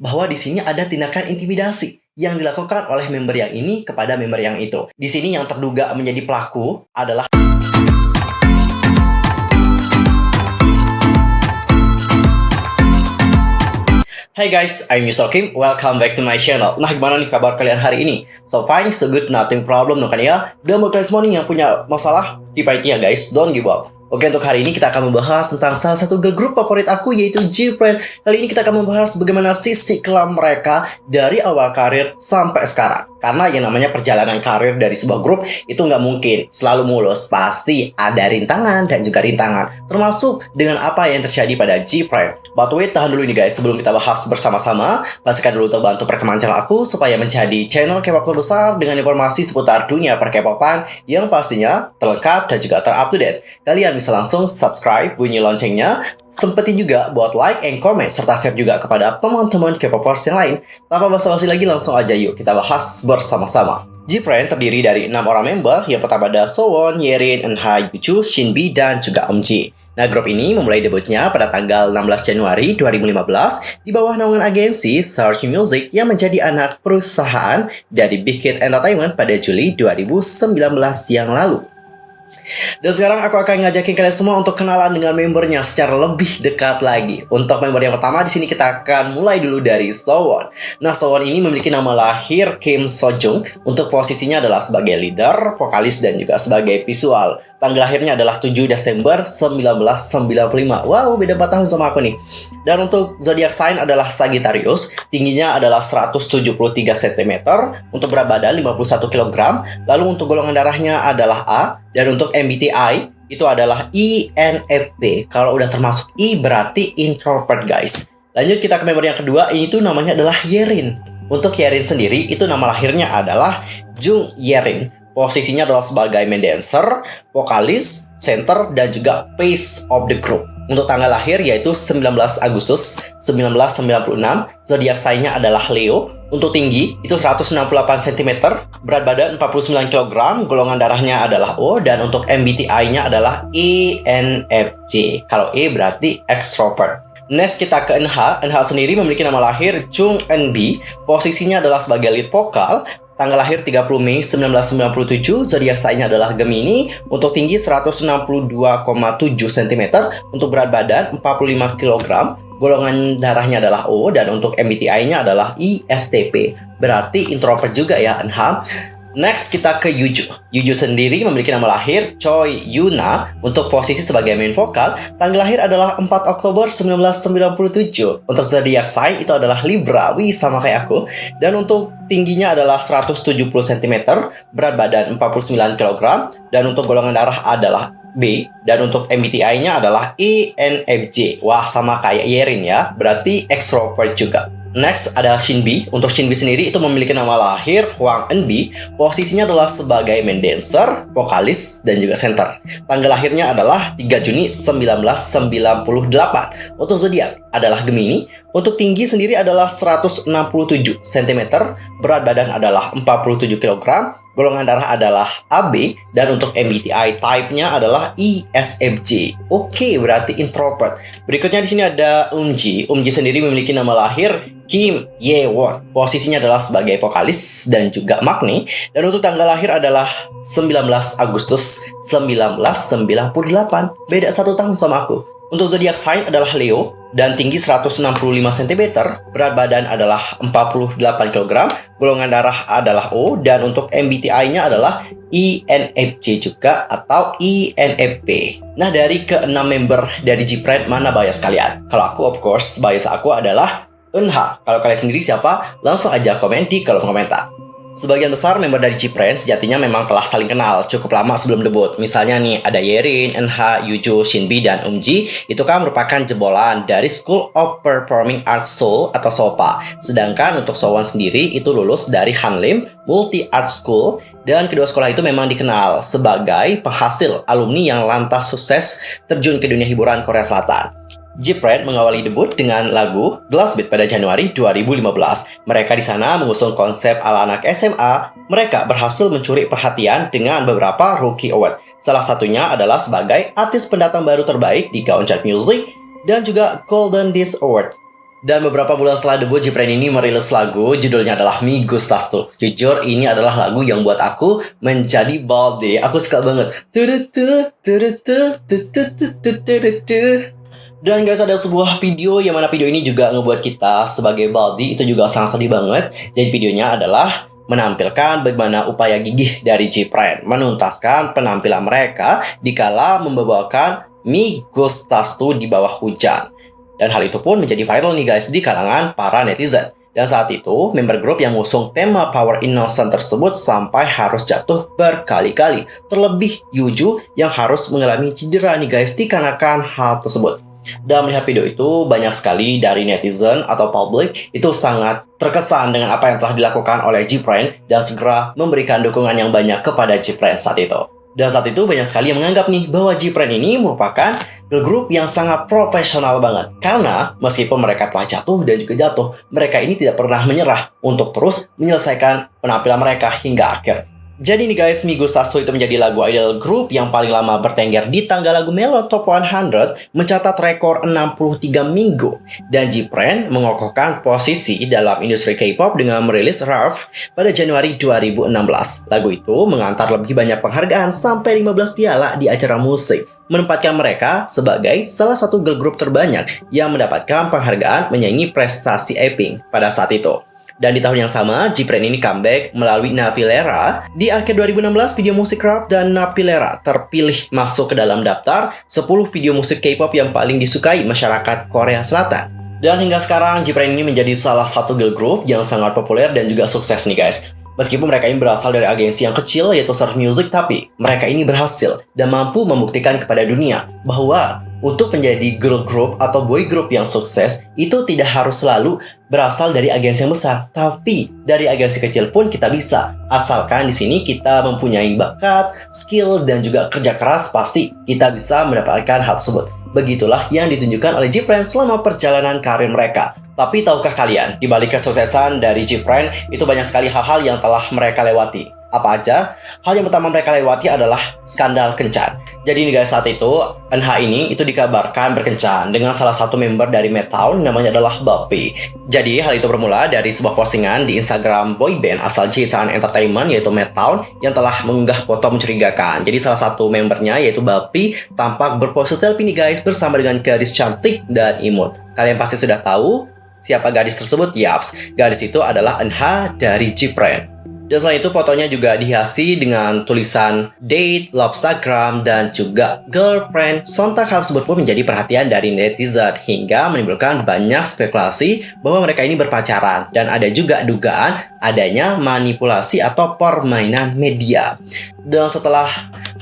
bahwa di sini ada tindakan intimidasi yang dilakukan oleh member yang ini kepada member yang itu. Di sini yang terduga menjadi pelaku adalah Hey guys, I'm Yusol Kim. Welcome back to my channel. Nah, gimana nih kabar kalian hari ini? So fine, so good, nothing problem dong kan ya? Dan buat kalian semua nih yang punya masalah, keep fighting ya guys, don't give up. Oke, untuk hari ini kita akan membahas tentang salah satu girl group favorit aku, yaitu G-Friend. Kali ini kita akan membahas bagaimana sisi kelam mereka dari awal karir sampai sekarang. Karena yang namanya perjalanan karir dari sebuah grup itu nggak mungkin selalu mulus. Pasti ada rintangan dan juga rintangan. Termasuk dengan apa yang terjadi pada G-Friend. But wait, tahan dulu nih guys. Sebelum kita bahas bersama-sama, pastikan dulu untuk bantu perkembangan channel aku supaya menjadi channel K-pop terbesar dengan informasi seputar dunia per-K-popan yang pastinya terlengkap dan juga ter-up-to-date. Kalian bisa langsung subscribe, bunyi loncengnya, sempetin juga buat like and comment, serta share juga kepada teman-teman K-popers yang lain. Tanpa basa-basi lagi, langsung aja yuk kita bahas bersama-sama. G-Friend terdiri dari 6 orang member. Yang pertama ada Sowon, Yerin, Eunha, Yuju, Shinbi, dan juga Eumji. Nah, grup ini memulai debutnya pada tanggal 16 Januari 2015 di bawah naungan agensi Search Music yang menjadi anak perusahaan dari Big Hit Entertainment pada Juli 2019 yang lalu. Dan sekarang aku akan ngajakin kalian semua untuk kenalan dengan membernya secara lebih dekat lagi. Untuk member yang pertama di sini kita akan mulai dulu dari Sowon. Nah, Sowon ini memiliki nama lahir Kim Sojung. Untuk posisinya adalah sebagai leader, vokalis, dan juga sebagai visual. Tanggal lahirnya adalah 7 Desember 1995. Wow, beda 4 tahun sama aku nih. Dan untuk zodiak sign adalah Sagittarius. Tingginya adalah 173 cm. Untuk berat badan 51 kg. Lalu untuk golongan darahnya adalah A. Dan untuk MBTI itu adalah INFP. Kalau udah termasuk I berarti introvert guys. Lanjut kita ke member yang kedua. Ini tuh namanya adalah Yerin. Untuk Yerin sendiri itu nama lahirnya adalah Jung Yerin. Posisinya adalah sebagai main dancer, vokalis, center, dan juga face of the group. Untuk tanggal lahir yaitu 19 Agustus 1996. Zodiak sign-nya adalah Leo. Untuk tinggi itu 168 cm, berat badan 49 kg, golongan darahnya adalah O, dan untuk MBTI-nya adalah ENFJ. Kalau E berarti extrovert. Next kita ke Eunha. Eunha sendiri memiliki nama lahir Chung Eunbi. Posisinya adalah sebagai lead vokal. Tanggal lahir 30 Mei 1997, zodiak sign-nya adalah Gemini. Untuk tinggi 162,7 cm, untuk berat badan 45 kg, golongan darahnya adalah O, dan untuk MBTI-nya adalah ISTP. Berarti introvert juga ya Eunha. Next kita ke Yuju. Yuju sendiri memiliki nama lahir Choi Yuna. Untuk posisi sebagai main vokal, tanggal lahir adalah 4 Oktober 1997. Untuk zodiak sign itu adalah Libra, wih sama kayak aku. Dan untuk tingginya adalah 170 cm, berat badan 49 kg, dan untuk golongan darah adalah B, dan untuk MBTI-nya adalah ENFJ. Wah, sama kayak Yerin ya, berarti extrovert juga. Next ada Shinbi. Untuk Shinbi sendiri itu memiliki nama lahir Hwang Eunbi. Posisinya adalah sebagai main dancer, vokalis, dan juga center. Tanggal lahirnya adalah 3 Juni 1998. Untuk zodiak adalah Gemini. Untuk tinggi sendiri adalah 167 cm, berat badan adalah 47 kg, golongan darah adalah AB, dan untuk MBTI type-nya adalah ISFJ. Oke, berarti introvert. Berikutnya di sini ada Eumji. Eumji sendiri memiliki nama lahir Kim Ye-won. Posisinya adalah sebagai vokalis dan juga maknae. Dan untuk tanggal lahir adalah 19 Agustus 1998. Beda 1 tahun sama aku. Untuk zodiak sign adalah Leo dan tinggi 165 cm, berat badan adalah 48 kg, golongan darah adalah O, dan untuk MBTI-nya adalah INFJ juga atau INFP. Nah, dari ke-6 member dari G-Friend, mana bias kalian? Kalau aku, of course, bias aku adalah Eunha. Kalau kalian sendiri siapa? Langsung aja komen di kolom komentar. Sebagian besar member dari G-Friend sejatinya memang telah saling kenal cukup lama sebelum debut. Misalnya nih, ada Yerin, Eunha, Yuju, Shinbi, dan Eumji. Itu kan merupakan jebolan dari School of Performing Arts Seoul atau SOPA. Sedangkan untuk Sowon sendiri itu lulus dari Hanlim Multi Art School. Dan kedua sekolah itu memang dikenal sebagai penghasil alumni yang lantas sukses terjun ke dunia hiburan Korea Selatan. G-Friend mengawali debut dengan lagu Glass Beat pada Januari 2015. Mereka di sana mengusung konsep ala anak SMA. Mereka berhasil mencuri perhatian dengan beberapa Rookie Award. Salah satunya adalah sebagai artis pendatang baru terbaik di Gaon Chart Music dan juga Golden Disc Award. Dan beberapa bulan setelah debut, Jipren ini merilis lagu, judulnya adalah Mi Gustastu. Jujur, ini adalah lagu yang buat aku menjadi balde. Aku suka banget. Dan guys, ada sebuah video yang mana video ini juga ngebuat kita sebagai baldi itu juga sangat sedih banget. Jadi videonya adalah menampilkan bagaimana upaya gigih dari Jipren menuntaskan penampilan mereka dikala membawakan Mi Gustastu di bawah hujan. Dan hal itu pun menjadi viral nih guys di kalangan para netizen. Dan saat itu, member grup yang ngusung tema Power Innocent tersebut sampai harus jatuh berkali-kali. Terlebih Yuju yang harus mengalami cedera nih guys dikarenakan hal tersebut. Dan melihat video itu, banyak sekali dari netizen atau publik itu sangat terkesan dengan apa yang telah dilakukan oleh Jipren dan segera memberikan dukungan yang banyak kepada Jipren saat itu. Dan saat itu banyak sekali yang menganggap nih bahwa Jipren ini merupakan girl group yang sangat profesional banget. Karena meskipun mereka telah jatuh dan juga jatuh, mereka ini tidak pernah menyerah untuk terus menyelesaikan penampilan mereka hingga akhir. Jadi nih guys, Mi Gustastu itu menjadi lagu idol group yang paling lama bertengger di tangga lagu Melon Top 100, mencatat rekor 63 minggu. Dan Jipren mengokohkan posisi dalam industri K-pop dengan merilis Rough pada Januari 2016. Lagu itu mengantar lebih banyak penghargaan sampai 15 piala di acara musik, menempatkan mereka sebagai salah satu girl group terbanyak yang mendapatkan penghargaan menyaingi prestasi Apink pada saat itu. Dan di tahun yang sama, Jipren ini comeback melalui Napilera. Di akhir 2016, video musik Rough dan Napilera terpilih masuk ke dalam daftar 10 video musik K-pop yang paling disukai masyarakat Korea Selatan. Dan hingga sekarang, Jipren ini menjadi salah satu girl group yang sangat populer dan juga sukses nih guys. Meskipun mereka ini berasal dari agensi yang kecil yaitu Surf Music, tapi mereka ini berhasil dan mampu membuktikan kepada dunia bahwa untuk menjadi girl group atau boy group yang sukses itu tidak harus selalu berasal dari agensi yang besar, tapi dari agensi kecil pun kita bisa. Asalkan di sini kita mempunyai bakat, skill dan juga kerja keras, pasti kita bisa mendapatkan hal tersebut. Begitulah yang ditunjukkan oleh Jipren selama perjalanan karir mereka. Tapi tahukah kalian, di balik kesuksesan dari Jipren, itu banyak sekali hal-hal yang telah mereka lewati. Apa aja? Hal yang pertama mereka lewati adalah skandal kencan. Jadi nih guys, saat itu, NH ini itu dikabarkan berkencan dengan salah satu member dari Madtown, namanya adalah Bapi. Jadi hal itu bermula dari sebuah postingan di Instagram boyband asal Jitan Entertainment yaitu Madtown yang telah mengunggah foto mencurigakan. Jadi salah satu membernya yaitu Bapi tampak berpose selfie nih guys bersama dengan gadis cantik dan imut. Kalian pasti sudah tahu siapa gadis tersebut? Yaps, gadis itu adalah NH dari Jipren. Dan selain itu fotonya juga dihiasi dengan tulisan date, Lovestagram, dan juga girlfriend. Sontak hal tersebut pun menjadi perhatian dari netizen hingga menimbulkan banyak spekulasi bahwa mereka ini berpacaran. Dan ada juga dugaan adanya manipulasi atau permainan media. Dan setelah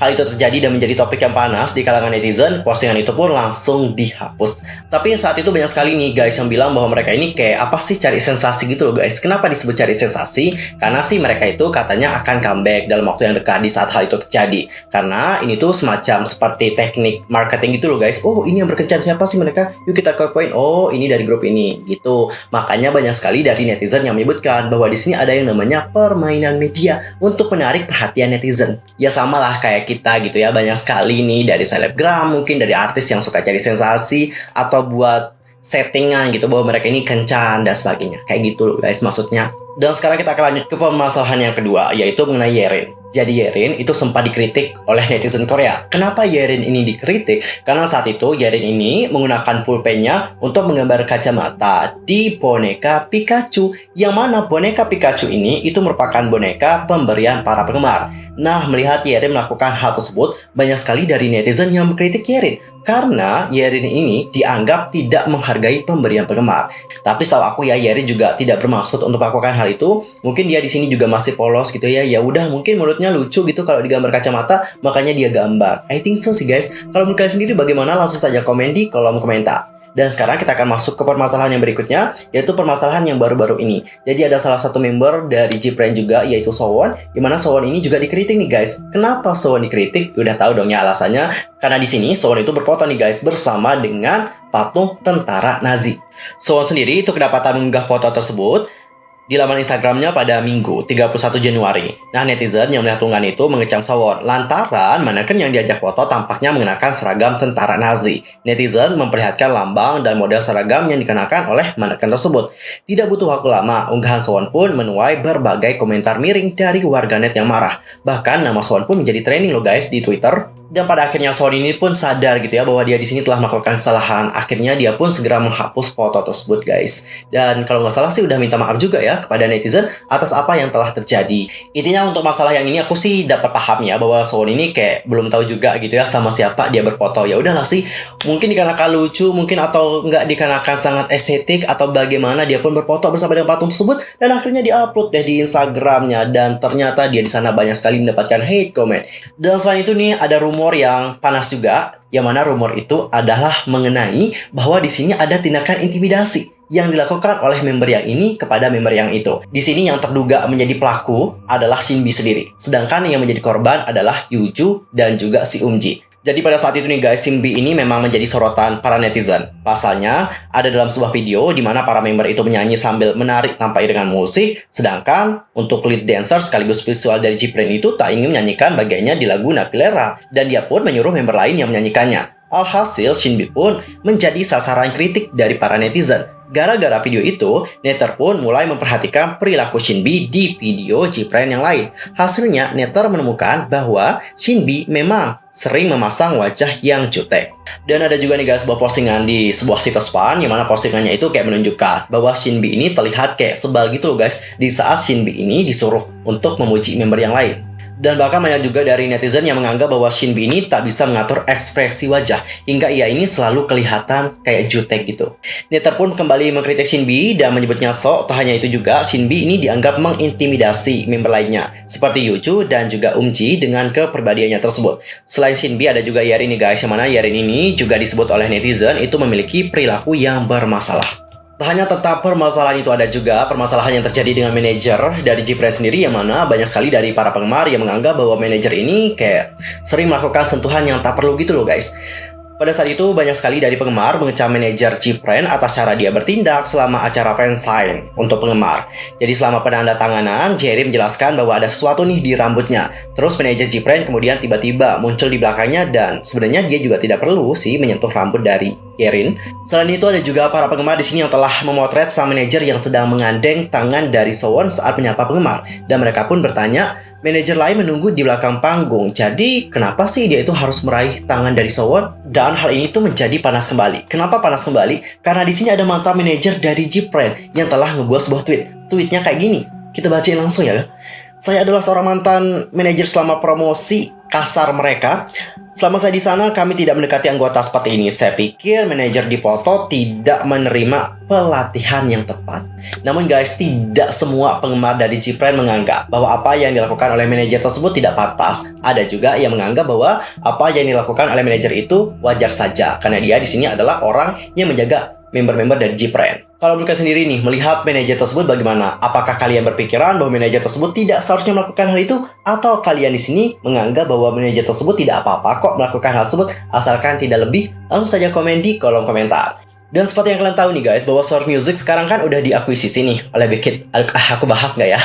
hal itu terjadi dan menjadi topik yang panas di kalangan netizen, postingan itu pun langsung dihapus. Tapi saat itu banyak sekali nih guys yang bilang bahwa mereka ini kayak apa sih cari sensasi gitu loh guys. Kenapa disebut cari sensasi? Karena sih mereka itu katanya akan comeback dalam waktu yang dekat di saat hal itu terjadi. Karena ini tuh semacam seperti teknik marketing gitu loh guys. Oh, ini yang berkencan siapa sih mereka? Yuk kita kepoin. Oh, ini dari grup ini gitu. Makanya banyak sekali dari netizen yang menyebutkan bahwa di sini ada yang namanya permainan media untuk menarik perhatian netizen. Ya sama lah kayak kita gitu ya, banyak sekali nih dari selebgram, mungkin dari artis yang suka cari sensasi atau buat settingan gitu bahwa mereka ini kencan dan sebagainya. Kayak gitu loh guys maksudnya. Dan sekarang kita akan lanjut ke permasalahan yang kedua, yaitu mengenai Yerin. Jadi Yerin itu sempat dikritik oleh netizen Korea. Kenapa Yerin ini dikritik? Karena saat itu Yerin ini menggunakan pulpennya untuk menggambar kacamata di boneka Pikachu. Yang mana boneka Pikachu ini itu merupakan boneka pemberian para penggemar. Nah, melihat Yerin melakukan hal tersebut, banyak sekali dari netizen yang mengkritik Yerin. Karena Yerin ini dianggap tidak menghargai pemberian penggemar. Tapi setahu aku ya, Yerin juga tidak bermaksud untuk melakukan hal itu. Mungkin dia di sini juga masih polos gitu ya. Ya udah, mungkin menurutnya lucu gitu kalau digambar kacamata, makanya dia gambar. I think so sih guys. Kalau menurut kalian sendiri bagaimana? Langsung saja komen di kolom komentar. Dan sekarang kita akan masuk ke permasalahan yang berikutnya, yaitu permasalahan yang baru-baru ini. Jadi ada salah satu member dari Jipren juga, yaitu Sowon, dimana Sowon ini juga dikritik nih guys. Kenapa Sowon dikritik? Udah tahu dong ya alasannya. Karena di sini Sowon itu berfoto nih guys bersama dengan patung tentara Nazi. Sowon sendiri itu kedapatan mengunggah foto tersebut di laman Instagramnya pada Minggu 31 Januari. Nah, netizen yang melihat unggahan itu mengecam Sowon lantaran maneken yang diajak foto tampaknya mengenakan seragam tentara Nazi. Netizen memperlihatkan lambang dan model seragam yang dikenakan oleh maneken tersebut. Tidak butuh waktu lama, unggahan Sowon pun menuai berbagai komentar miring dari warganet yang marah. Bahkan nama Sowon pun menjadi trending loh guys di Twitter. Dan pada akhirnya Sowon ini pun sadar gitu ya bahwa dia di sini telah melakukan kesalahan. Akhirnya dia pun segera menghapus foto tersebut guys. Dan kalau nggak salah sih udah minta maaf juga ya kepada netizen atas apa yang telah terjadi. Intinya untuk masalah yang ini aku sih dapat paham ya bahwa Sowon ini kayak belum tahu juga gitu ya sama siapa dia berfoto. Ya udahlah sih, mungkin dikarenakan lucu mungkin atau nggak dikarenakan sangat estetik atau bagaimana dia pun berfoto bersama dengan patung tersebut dan akhirnya diupload deh di Instagramnya dan ternyata dia di sana banyak sekali mendapatkan hate comment. Dan selain itu nih ada rumor yang panas juga, yang mana rumor itu adalah mengenai bahwa di sini ada tindakan intimidasi yang dilakukan oleh member yang ini kepada member yang itu. Di sini yang terduga menjadi pelaku adalah Shinbi sendiri, sedangkan yang menjadi korban adalah Yuju dan juga si Umji. Jadi pada saat itu nih guys, Shinbi ini memang menjadi sorotan para netizen. Pasalnya, ada dalam sebuah video di mana para member itu menyanyi sambil menarik tampaknya dengan musik, sedangkan untuk lead dancer sekaligus visual dari Gpren itu tak ingin menyanyikan bagiannya di lagu Napilera, dan dia pun menyuruh member lain yang menyanyikannya. Alhasil, Shinbi pun menjadi sasaran kritik dari para netizen. Gara-gara video itu, Nether pun mulai memperhatikan perilaku Shinbi di video Gpren yang lain. Hasilnya, Nether menemukan bahwa Shinbi memang sering memasang wajah yang jutek. Dan ada juga nih guys sebuah postingan di sebuah situs fan yang mana postingannya itu kayak menunjukkan bahwa Shinbi ini terlihat kayak sebal gitu loh guys di saat Shinbi ini disuruh untuk memuji member yang lain. Dan bahkan banyak juga dari netizen yang menganggap bahwa Shinbi ini tak bisa mengatur ekspresi wajah hingga ia ini selalu kelihatan kayak jutek gitu. Nether pun kembali mengkritik Shinbi dan menyebutnya sok. Tak hanya itu juga, Shinbi ini dianggap mengintimidasi member lainnya seperti Yuju dan juga Umji dengan kepribadiannya tersebut. Selain Shinbi ada juga Yerin nih guys, yang mana Yerin ini juga disebut oleh netizen itu memiliki perilaku yang bermasalah. Tak hanya tentang permasalahan itu, ada juga permasalahan yang terjadi dengan manajer dari Gpren sendiri, yang mana banyak sekali dari para penggemar yang menganggap bahwa manajer ini kayak sering melakukan sentuhan yang tak perlu gitu loh guys. Pada saat itu banyak sekali dari penggemar mengecam manajer Gpren atas cara dia bertindak selama acara fansign untuk penggemar. Jadi selama penandatanganan, Jerry menjelaskan bahwa ada sesuatu nih di rambutnya. Terus manajer Gpren kemudian tiba-tiba muncul di belakangnya dan sebenarnya dia juga tidak perlu sih menyentuh rambut dari Yerin. Selain itu ada juga para penggemar di sini yang telah memotret sang manajer yang sedang mengandeng tangan dari Sowon saat menyapa penggemar, dan mereka pun bertanya, manajer lain menunggu di belakang panggung. Jadi kenapa sih dia itu harus meraih tangan dari Sowon? Dan hal ini tuh menjadi panas kembali. Kenapa panas kembali? Karena di sini ada mantan manajer dari Gpren yang telah ngebuat sebuah tweet. Tweetnya kayak gini. Kita bacain langsung ya. Saya adalah seorang mantan manajer selama promosi kasar mereka. Selama saya di sana, kami tidak mendekati anggota seperti ini. Saya pikir manajer di foto tidak menerima pelatihan yang tepat. Namun guys, tidak semua penggemar dari Gpren menganggap bahwa apa yang dilakukan oleh manajer tersebut tidak pantas. Ada juga yang menganggap bahwa apa yang dilakukan oleh manajer itu wajar saja, karena dia di sini adalah orang yang menjaga member-member dari Gpren. Kalau mereka sendiri nih melihat manajer tersebut bagaimana? Apakah kalian berpikiran bahwa manajer tersebut tidak seharusnya melakukan hal itu? Atau kalian di sini menganggap bahwa manajer tersebut tidak apa-apa kok melakukan hal tersebut asalkan tidak lebih? Langsung saja komen di kolom komentar. Dan seperti yang kalian tahu nih guys, bahwa Sword Music sekarang kan udah diakuisisi nih oleh Big Hit. Aku bahas nggak ya?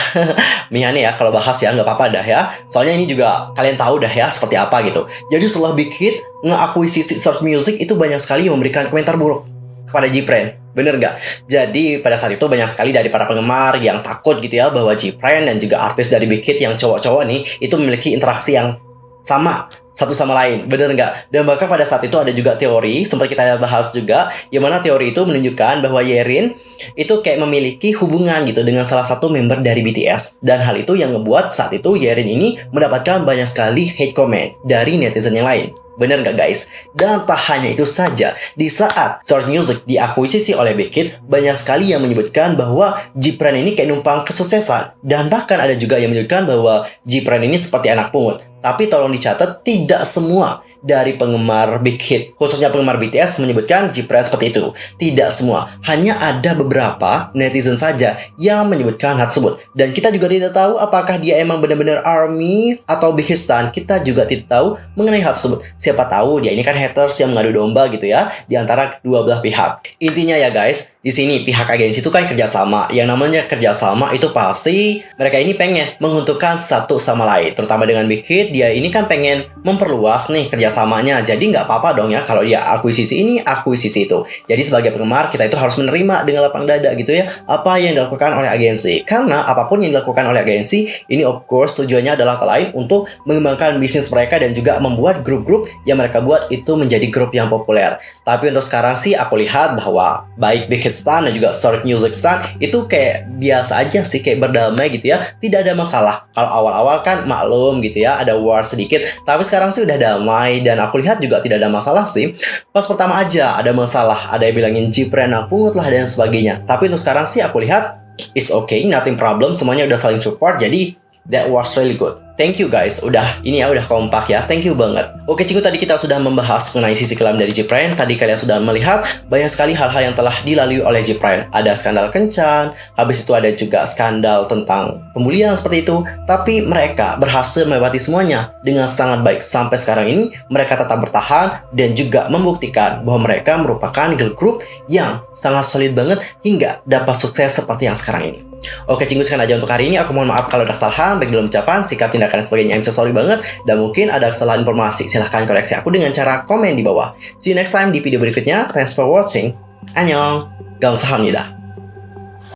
Mihane ya, kalau bahas ya nggak apa-apa dah ya. Soalnya ini juga kalian tahu dah ya seperti apa gitu. Jadi setelah Big Hit ngeakuisisi Sword Music, itu banyak sekali yang memberikan komentar buruk kepada Gpren. Bener nggak? Jadi pada saat itu banyak sekali dari para penggemar yang takut gitu ya bahwa Gpren dan juga artis dari Big Hit yang cowok-cowok nih itu memiliki interaksi yang sama satu sama lain, bener nggak? Dan bahkan pada saat itu ada juga teori, sempat kita bahas juga, yang mana teori itu menunjukkan bahwa Yerin itu kayak memiliki hubungan gitu dengan salah satu member dari BTS. Dan hal itu yang ngebuat saat itu Yerin ini mendapatkan banyak sekali hate comment dari netizen yang lain. Bener nggak guys? Dan tak hanya itu saja, di saat Sword Music diakuisisi oleh Big Hit, banyak sekali yang menyebutkan bahwa Gpren ini kayak numpang kesuksesan. Dan bahkan ada juga yang menyebutkan bahwa Gpren ini seperti anak pungut. Tapi tolong dicatat, tidak semua dari penggemar Big Hit, khususnya penggemar BTS, menyebutkan Gpren seperti itu. Tidak semua, hanya ada beberapa netizen saja yang menyebutkan hal tersebut. Dan kita juga tidak tahu apakah dia emang benar-benar ARMY atau Big Hit Stan. Kita juga tidak tahu mengenai hal tersebut. Siapa tahu dia ini kan haters yang mengadu domba gitu ya, di antara dua belah pihak. Intinya ya guys, di sini pihak agensi itu kan kerjasama. Yang namanya kerjasama itu pasti mereka ini pengen menguntungkan satu sama lain. Terutama dengan Big Hit, dia ini kan pengen memperluas nih kerjasamanya. Jadi nggak apa-apa dong ya kalau dia akuisisi ini, akuisisi itu. Jadi sebagai penggemar kita itu harus menerima dengan lapang dada gitu ya apa yang dilakukan oleh agensi. Karena apapun yang dilakukan oleh agensi, ini of course tujuannya adalah lain untuk mengembangkan bisnis mereka dan juga membuat grup-grup yang mereka buat itu menjadi grup yang populer. Tapi untuk sekarang sih aku lihat bahwa baik Big Hit Stan dan juga Story Music Stan itu kayak biasa aja sih, kayak berdamai gitu ya, tidak ada masalah. Kalau awal-awal kan maklum gitu ya, ada war sedikit, tapi sekarang sih udah damai dan aku lihat juga tidak ada masalah sih. Pas pertama aja ada masalah, ada yang bilangin Jipren pungut lah dan sebagainya, tapi untuk sekarang sih aku lihat it's okay, nothing problem, semuanya udah saling support, jadi that was really good. Thank you guys, udah kompak ya, thank you banget. Oke cikgu, tadi kita sudah membahas mengenai sisi kelam dari Jipren. Tadi kalian sudah melihat banyak sekali hal-hal yang telah dilalui oleh Jipren. Ada skandal kencan, habis itu ada juga skandal tentang pembulian seperti itu. Tapi mereka berhasil melewati semuanya dengan sangat baik. Sampai sekarang ini mereka tetap bertahan dan juga membuktikan bahwa mereka merupakan girl group yang sangat solid banget hingga dapat sukses seperti yang sekarang ini. Oke cikgu, sekian aja untuk hari ini. Aku mohon maaf kalau ada kesalahan baik dalam ucapan, sikap, tindakan, dan sebagainya. I'm so sorry banget. Dan mungkin ada kesalahan informasi, silahkan koreksi aku dengan cara komen di bawah. See you next time di video berikutnya. Thanks for watching. Annyeong. Gamsahamnida.